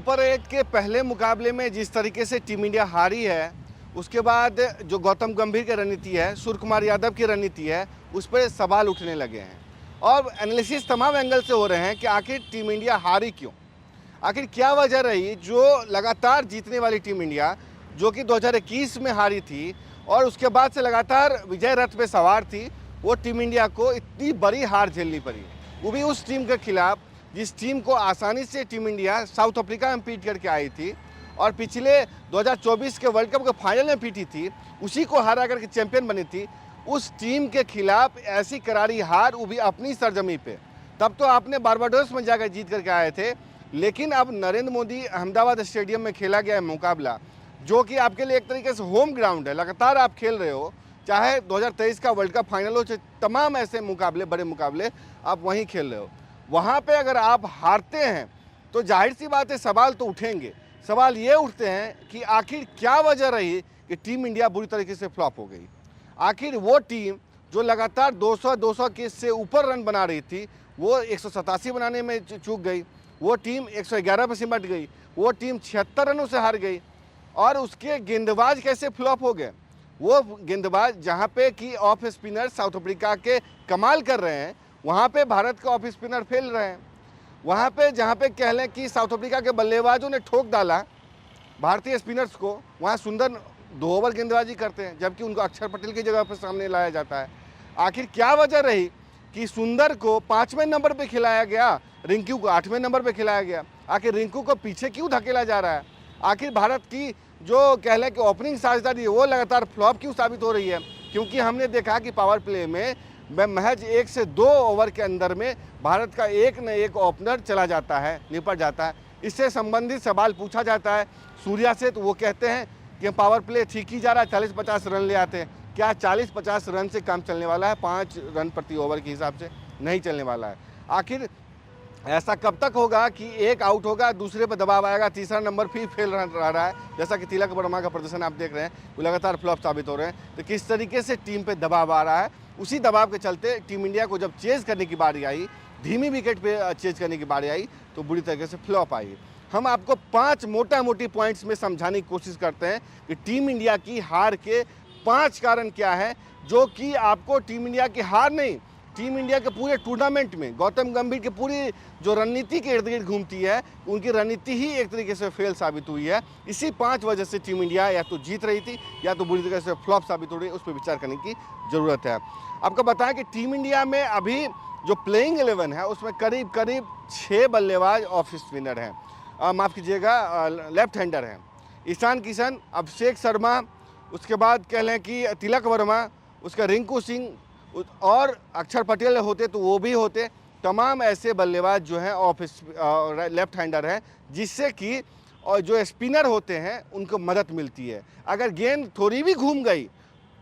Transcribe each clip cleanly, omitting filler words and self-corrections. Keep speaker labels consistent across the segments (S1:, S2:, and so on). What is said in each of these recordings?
S1: Super 8 के पहले मुकाबले में जिस तरीके से टीम इंडिया हारी है, उसके बाद जो गौतम गंभीर की रणनीति है, सूर्य कुमार यादव की रणनीति है, उस पर सवाल उठने लगे हैं और एनालिसिस तमाम एंगल से हो रहे हैं कि आखिर टीम इंडिया हारी क्यों, आखिर क्या वजह रही जो लगातार जीतने वाली टीम इंडिया, जो कि 2021 में हारी थी और उसके बाद से लगातार विजय रथ पे सवार थी, वो टीम इंडिया को इतनी बड़ी हार झेलनी पड़ी, वो भी उस टीम के खिलाफ जिस टीम को आसानी से टीम इंडिया साउथ अफ्रीका में पीट करके आई थी और पिछले 2024 के वर्ल्ड कप के फाइनल में पीटी थी, उसी को हरा करके चैंपियन बनी थी। उस टीम के खिलाफ ऐसी करारी हार, वो भी अपनी सरजमी पे। तब तो आपने बारबाडोस में जाकर जीत करके आए थे, लेकिन अब नरेंद्र मोदी अहमदाबाद स्टेडियम में खेला गया है मुकाबला, जो कि आपके लिए एक तरीके से होम ग्राउंड है। लगातार आप खेल रहे हो, चाहे 2023 का वर्ल्ड कप फाइनल हो, चाहे तमाम ऐसे मुकाबले, बड़े मुकाबले आप वहीं खेल रहे हो। वहाँ पे अगर आप हारते हैं तो जाहिर सी बात है सवाल तो उठेंगे। सवाल ये उठते हैं कि आखिर क्या वजह रही कि टीम इंडिया बुरी तरीके से फ्लॉप हो गई। आखिर वो टीम जो लगातार 200 के से ऊपर रन बना रही थी, वो 187 बनाने में चूक गई। वो टीम 111 पर सिमट गई। वो टीम 76 रनों से हार गई। और उसके गेंदबाज कैसे फ्लॉप हो गए? वो गेंदबाज जहाँ पे कि ऑफ स्पिनर साउथ अफ्रीका के कमाल कर रहे हैं, वहाँ पे भारत के ऑफ स्पिनर फेल रहे हैं। वहाँ पे जहाँ पे कह लें कि साउथ अफ्रीका के बल्लेबाजों ने ठोक डाला भारतीय स्पिनर्स को, वहाँ सुंदर 2 ओवर गेंदबाजी करते हैं, जबकि उनको अक्षर पटेल की जगह पर सामने लाया जाता है। आखिर क्या वजह रही कि सुंदर को 5वें नंबर पे खिलाया गया, रिंकू को 8वें नंबर पे खिलाया गया? आखिर रिंकू को पीछे क्यों धकेला जा रहा है? आखिर भारत की जो कह लें कि ओपनिंग साझेदारी है, वो लगातार फ्लॉप क्यों साबित हो रही है? क्योंकि हमने देखा कि पावर प्ले में महज 1 से 2 ओवर के अंदर में भारत का एक न एक ओपनर चला जाता है, निपट जाता है। इससे संबंधित सवाल पूछा जाता है सूर्या से, तो वो कहते हैं कि पावर प्ले ठीक ही जा रहा है, 40-50 रन ले आते हैं। क्या 40-50 रन से काम चलने वाला है? 5 रन प्रति ओवर के हिसाब से नहीं चलने वाला है। आखिर ऐसा कब तक होगा कि एक आउट होगा, दूसरे पर दबाव आएगा, तीसरा नंबर फिर फेल रहा है, जैसा कि तिलक वर्मा का प्रदर्शन आप देख रहे हैं, वो लगातार फ्लॉप साबित हो रहे हैं। तो किस तरीके से टीम पे दबाव आ रहा है, उसी दबाव के चलते टीम इंडिया को जब चेज करने की बारी आई, धीमी विकेट पे चेज करने की बारी आई, तो बुरी तरीके से फ्लॉप आई। हम आपको 5 मोटी पॉइंट्स में समझाने की कोशिश करते हैं कि टीम इंडिया की हार के 5 कारण क्या है, जो कि आपको टीम इंडिया की हार नहीं, टीम इंडिया के पूरे टूर्नामेंट में गौतम गंभीर की पूरी जो रणनीति के इर्द गिर्द घूमती है, उनकी रणनीति ही एक तरीके से फेल साबित हुई है। इसी 5 वजह से टीम इंडिया या तो जीत रही थी या तो बुरी तरीके से फ्लॉप साबित हो रही है, उस पर विचार करने की ज़रूरत है। आपको बताएं कि टीम इंडिया में अभी जो प्लेइंग 11 है, उसमें करीब 6 बल्लेबाज ऑफ स्पिनर हैं, माफ़ कीजिएगा लेफ्ट हैंडर हैं। ईशान किशन, अभिषेक शर्मा, उसके बाद कह लें कि तिलक वर्मा, उसका रिंकू सिंह और अक्षर पटेल होते तो वो भी होते। तमाम ऐसे बल्लेबाज जो हैं ऑफ लेफ्ट हैंडर हैं, जिससे कि और जो स्पिनर होते हैं उनको मदद मिलती है। अगर गेंद थोड़ी भी घूम गई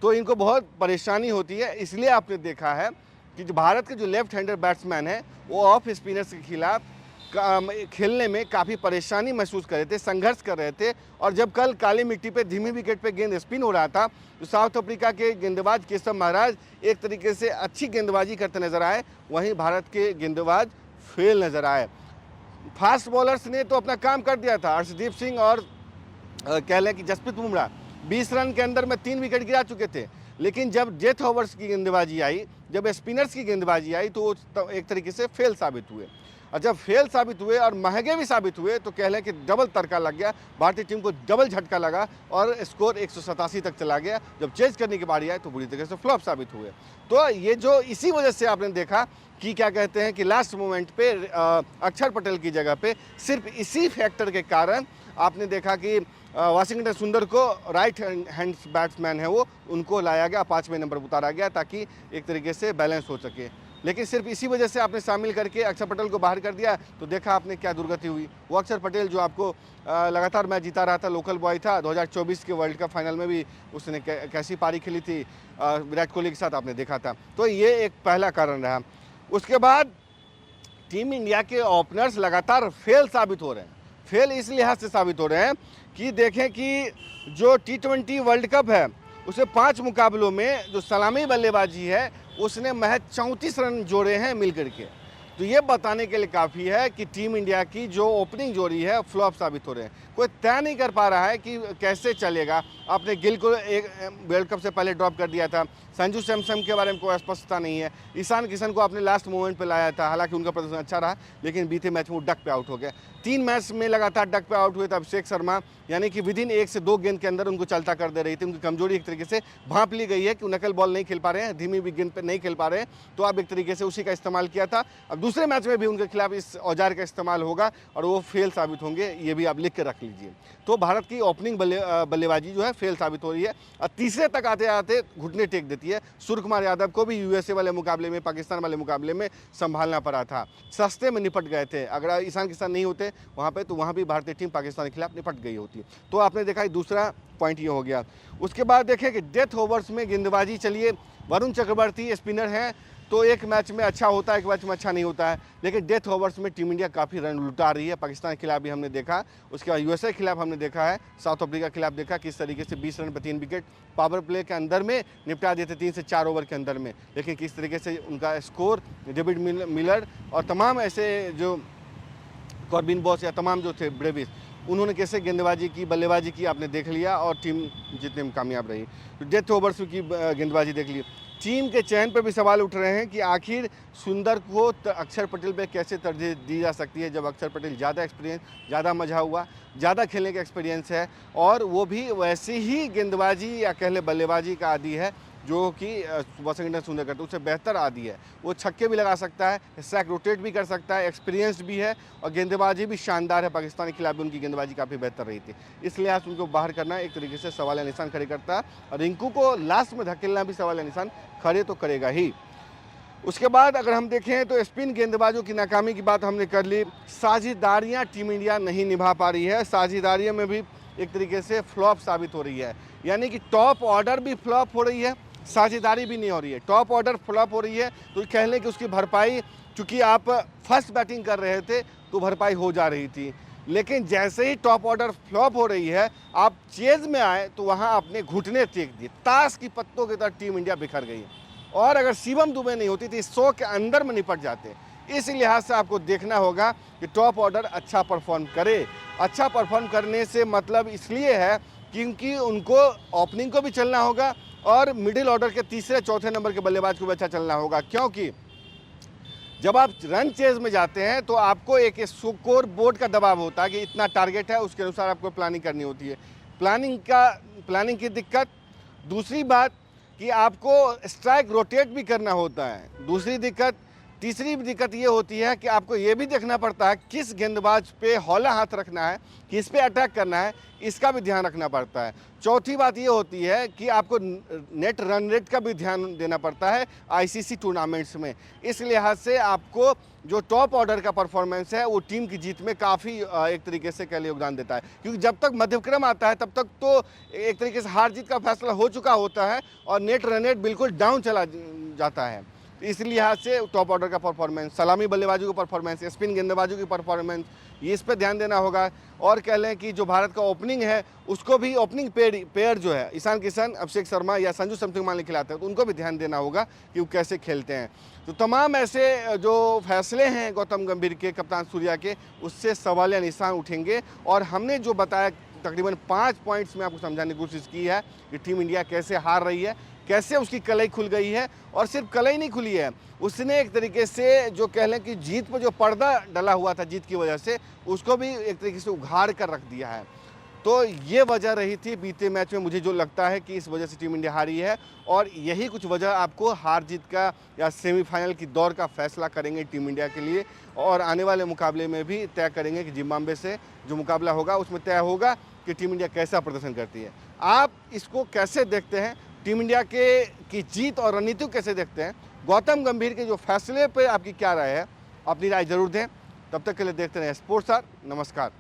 S1: तो इनको बहुत परेशानी होती है। इसलिए आपने देखा है कि जो भारत के जो लेफ्ट हैंडर बैट्समैन हैं, वो ऑफ स्पिनर्स के खिलाफ खेलने में काफ़ी परेशानी महसूस कर रहे थे, संघर्ष कर रहे थे। और जब कल काली मिट्टी पे धीमी विकेट पे गेंद स्पिन हो रहा था, तो साउथ अफ्रीका के गेंदबाज केशव महाराज एक तरीके से अच्छी गेंदबाजी करते नजर आए, वहीं भारत के गेंदबाज फेल नजर आए। फास्ट बॉलर्स ने तो अपना काम कर दिया था। अर्शदीप सिंह और कह लें कि जसप्रीत बुमराह 20 रन के अंदर में 3 विकेट गिरा चुके थे, लेकिन जब डेथ ओवर्स की गेंदबाजी आई, जब स्पिनर्स की गेंदबाजी आई, तो वो एक तरीके से फेल साबित हुए। और जब फेल साबित हुए और महंगे भी साबित हुए, तो कह लें कि डबल तड़का लग गया, भारतीय टीम को डबल झटका लगा और स्कोर 187 तक चला गया। जब चेज करने की बारी आई तो बुरी तरीके से फ्लॉप साबित हुए। तो ये जो इसी वजह से आपने देखा कि क्या कहते हैं कि लास्ट मोमेंट पे अक्षर पटेल की जगह पे सिर्फ इसी फैक्टर के कारण आपने देखा कि वाशिंगटन सुंदर को राइट हैंड बैट्समैन है वो, उनको लाया गया, 5वें नंबर पर उतारा गया ताकि एक तरीके से बैलेंस हो सके। लेकिन सिर्फ इसी वजह से आपने शामिल करके अक्षर पटेल को बाहर कर दिया, तो देखा आपने क्या दुर्गति हुई। वो अक्षर पटेल जो आपको लगातार मैच जीता रहा था, लोकल बॉय था, 2024 के वर्ल्ड कप फाइनल में भी उसने कैसी पारी खेली थी विराट कोहली के साथ, आपने देखा था। तो ये एक पहला कारण रहा। उसके बाद टीम इंडिया के ओपनर्स लगातार फेल साबित हो रहे हैं। फेल इस लिहाज से साबित हो रहे हैं कि देखें कि जो T20 वर्ल्ड कप है, उसे 5 मुकाबलों में जो सलामी बल्लेबाजी है, उसने महज 34 रन जोड़े हैं मिल करके। तो ये बताने के लिए काफ़ी है कि टीम इंडिया की जो ओपनिंग जोड़ी है फ्लॉप साबित हो रहे हैं। कोई तय नहीं कर पा रहा है कि कैसे चलेगा। आपने गिल को एक वर्ल्ड कप से पहले ड्रॉप कर दिया था। संजू सैमसन के बारे में कोई स्पष्टता नहीं है। ईशान किशन को आपने लास्ट मोमेंट पे लाया था, हालांकि उनका प्रदर्शन अच्छा रहा, लेकिन बीते मैच में वो डक पे आउट हो गया। 3 मैच में लगातार डक पे आउट हुए थे अभिषेक शर्मा, यानी कि विदिन 1 से 2 गेंद के अंदर उनको चलता कर दे रही थी। उनकी कमजोरी एक तरीके से भांप ली गई है कि नकल बॉल नहीं खेल पा रहे हैं, धीमी भी गेंद पे नहीं खेल पा रहे हैं, तो आप एक तरीके से उसी का इस्तेमाल किया था। अब दूसरे मैच में भी उनके खिलाफ इस औजार का इस्तेमाल होगा और वो फेल साबित होंगे, ये भी आप लिख के रख लीजिए। तो भारत की ओपनिंग बल्लेबाजी जो है फेल साबित हो रही है और तीसरे तक आते आते घुटने टेक देती है। सूर्यकुमार यादव को भी यूएसए वाले मुकाबले में, पाकिस्तान वाले मुकाबले में संभालना पड़ा था, सस्ते में निपट गए थे। अगर ईशान किशन नहीं होते वहाँ पे, तो वहाँ भी भारतीय टीम पाकिस्तान के खिलाफ निपट गई होती। तो आपने देखा दूसरा पॉइंट ये हो गया। उसके बाद देखें कि डेथ ओवर्स में गेंदबाजी, चलिए वरुण चक्रवर्ती स्पिनर हैं, तो एक मैच में अच्छा होता है, एक मैच में अच्छा नहीं होता है, लेकिन डेथ ओवर्स में टीम इंडिया काफ़ी रन लुटा रही है। पाकिस्तान के खिलाफ भी हमने देखा, उसके बाद यूएसए के खिलाफ हमने देखा है, साउथ अफ्रीका के खिलाफ देखा किस तरीके से 20 रन पर 3 विकेट पावर प्ले के अंदर में निपटा देते, 3 से 4 ओवर के अंदर में, लेकिन किस तरीके से उनका स्कोर डेविड मिलर और तमाम ऐसे जो कॉर्बिन बॉस या तमाम जो थे ब्रेविस, उन्होंने कैसे गेंदबाजी की, बल्लेबाजी की, आपने देख लिया और टीम जीतने में कामयाब रही। तो डेथ ओवर्स की गेंदबाजी देख ली। टीम के चयन पर भी सवाल उठ रहे हैं कि आखिर सुंदर को अक्षर पटेल पे कैसे तरजीह दी जा सकती है, जब अक्षर पटेल ज़्यादा एक्सपीरियंस, ज़्यादा मजा हुआ, ज़्यादा खेलने का एक्सपीरियंस है और वो भी वैसी ही गेंदबाजी या कह ले बल्लेबाजी का आदी है जो कि वाशिंगटन सुंदर करते, उससे बेहतर आदी है। वो छक्के भी लगा सकता है, स्ट्राइक रोटेट भी कर सकता है, एक्सपीरियंस भी है और गेंदबाजी भी शानदार है। पाकिस्तान के खिलाफ भी उनकी गेंदबाजी काफ़ी बेहतर रही थी, इस लिहाज से उनको बाहर करना एक तरीके से सवाल निशान खड़े करता है और रिंकू को लास्ट में धकेलना भी सवाल निशान खड़े तो करेगा ही। उसके बाद अगर हम देखें तो स्पिन गेंदबाजों की नाकामी की बात हमने कर ली। साझेदारियाँ टीम इंडिया नहीं निभा पा रही है, साझेदारियों में भी एक तरीके से फ्लॉप साबित हो रही है, यानी कि टॉप ऑर्डर भी फ्लॉप हो रही है, साझेदारी भी नहीं हो रही है। टॉप ऑर्डर फ्लॉप हो रही है तो कह लें कि उसकी भरपाई, चूँकि आप फर्स्ट बैटिंग कर रहे थे तो भरपाई हो जा रही थी, लेकिन जैसे ही टॉप ऑर्डर फ्लॉप हो रही है, आप चेज में आए तो वहाँ अपने घुटने टेक दिए, ताश की पत्तों की तरह टीम इंडिया बिखर गई। और अगर शिवम दुबे नहीं होती तो 100 के अंदर में निपट जाते। इस लिहाज से आपको देखना होगा कि टॉप ऑर्डर अच्छा परफॉर्म करे। अच्छा परफॉर्म करने से मतलब इसलिए है क्योंकि उनको ओपनिंग को भी चलना होगा और मिडिल ऑर्डर के तीसरे चौथे नंबर के बल्लेबाज को भी अच्छा चलना होगा, क्योंकि जब आप रन चेज में जाते हैं तो आपको एक स्कोर बोर्ड का दबाव होता है कि इतना टारगेट है, उसके अनुसार आपको प्लानिंग करनी होती है। प्लानिंग की दिक्कत। दूसरी बात कि आपको स्ट्राइक रोटेट भी करना होता है, दूसरी दिक्कत। तीसरी दिक्कत ये होती है कि आपको ये भी देखना पड़ता है किस गेंदबाज पे हौला हाथ रखना है, किस पे अटैक करना है, इसका भी ध्यान रखना पड़ता है। चौथी बात ये होती है कि आपको नेट रन रेट का भी ध्यान देना पड़ता है आईसीसी टूर्नामेंट्स में। इस लिहाज से आपको जो टॉप ऑर्डर का परफॉर्मेंस है वो टीम की जीत में काफ़ी एक तरीके से कह योगदान देता है, क्योंकि जब तक मध्यक्रम आता है तब तक तो एक तरीके से हार जीत का फैसला हो चुका होता है और नेट रन रेट बिल्कुल डाउन चला जाता है। इस लिहाज से टॉप ऑर्डर का परफॉर्मेंस, सलामी बल्लेबाजों का परफॉर्मेंस, स्पिन गेंदबाजों की परफॉर्मेंस, ये इस पर ध्यान देना होगा। और कह लें कि जो भारत का ओपनिंग है उसको भी, ओपनिंग पेयर जो है ईशान किशन, अभिषेक शर्मा या संजू सैमसन मान खिलाते हैं, तो उनको भी ध्यान देना होगा कि वो कैसे खेलते हैं। तो तमाम ऐसे जो फैसले हैं गौतम गंभीर के, कप्तान सूर्या के, उससे सवाल या निशान उठेंगे। और हमने जो बताया तकरीबन 5 पॉइंट्स में आपको समझाने की कोशिश की है कि टीम इंडिया कैसे हार रही है, कैसे उसकी कलई खुल गई है। और सिर्फ कलई नहीं खुली है, उसने एक तरीके से जो कह लें कि जीत पर जो पर्दा डला हुआ था जीत की वजह से, उसको भी एक तरीके से उघाड़ कर रख दिया है। तो ये वजह रही थी बीते मैच में, मुझे जो लगता है कि इस वजह से टीम इंडिया हारी है। और यही कुछ वजह आपको हार जीत का या सेमीफाइनल की दौर का फैसला करेंगे टीम इंडिया के लिए। और आने वाले मुकाबले में भी तय करेंगे कि जिम्बाब्वे से जो मुकाबला होगा उसमें तय होगा कि टीम इंडिया कैसा प्रदर्शन करती है। आप इसको कैसे देखते हैं, टीम इंडिया की जीत और रणनीति को कैसे देखते हैं, गौतम गंभीर के जो फैसले पे आपकी क्या राय है, अपनी राय जरूर दें। तब तक के लिए देखते रहें स्पोर्ट्स स्टार। नमस्कार।